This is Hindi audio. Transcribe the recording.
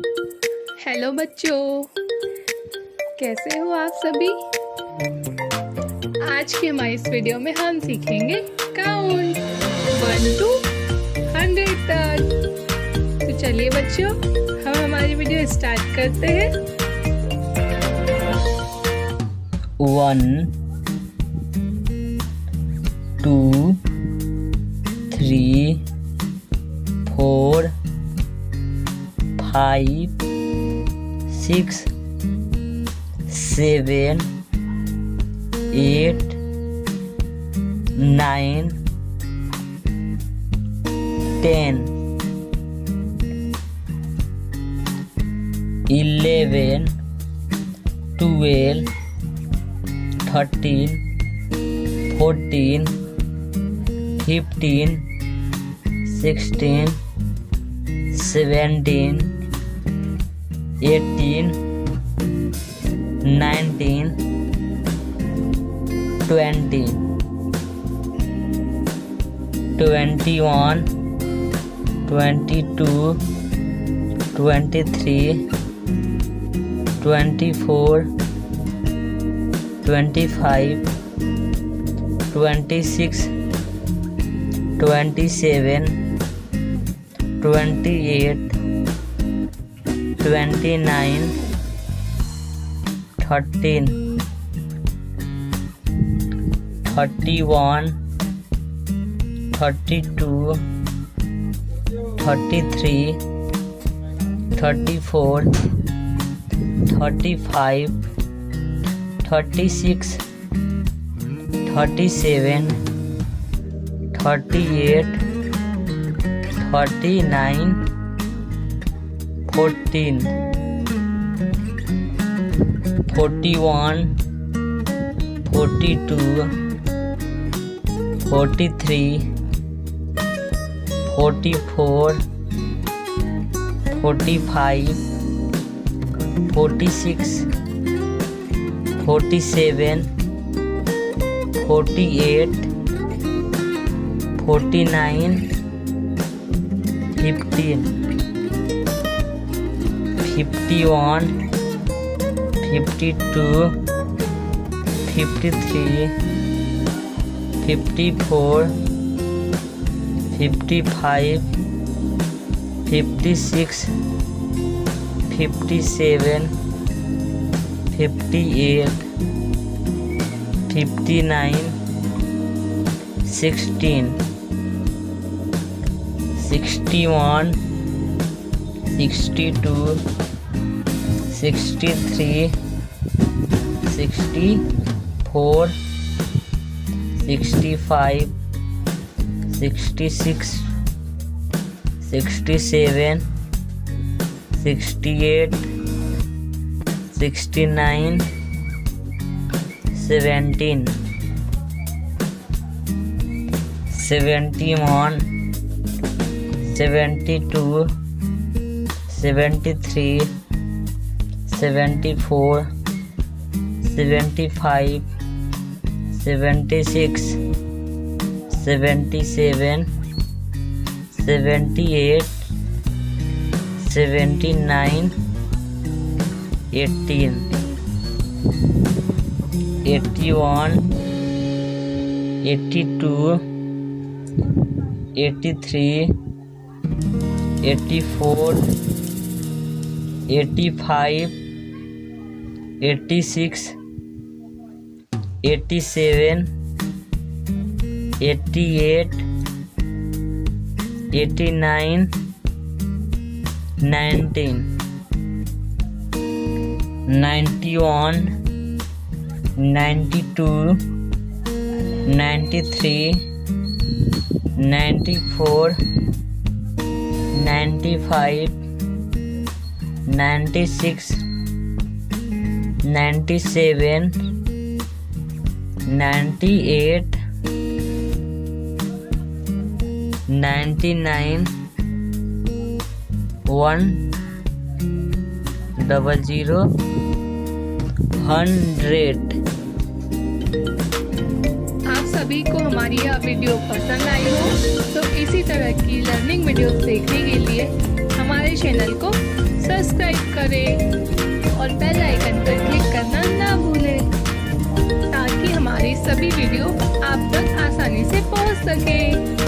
हेलो बच्चों, कैसे हो आप सभी। आज की हमारी इस वीडियो में हम सीखेंगे काउंट 1 to 100 तक। तो चलिए बच्चों, हम हमारी वीडियो स्टार्ट करते हैं। 1 2 3 4 5 6 7 8 9 10 11 12 13 14 15 16 17 18 19 20 21 22 23 24 25 26 27 28 29 13 31 32 33 34 35 36 37 38 39 14 41 42 43 44 45 46 47 48 49 50 51 52 53 54 55 56 57 58 59 16 61 62 63 64 65 66 67 68 69 17 71 72 73 74 75 76 77 78 79 18 81 82 83 84 85 86 87 88 89 90 91 92 93 94 95 96 97 98 99 100 100। आप सभी को हमारी यह वीडियो पसंद आई हो तो इसी तरह की लर्निंग वीडियोस देखने के लिए हमारे चैनल को सब्सक्राइब करें और बेल आइकन पर क्लिक करना ना भूलें ताकि हमारी सभी वीडियो आप तक आसानी से पहुंच सके।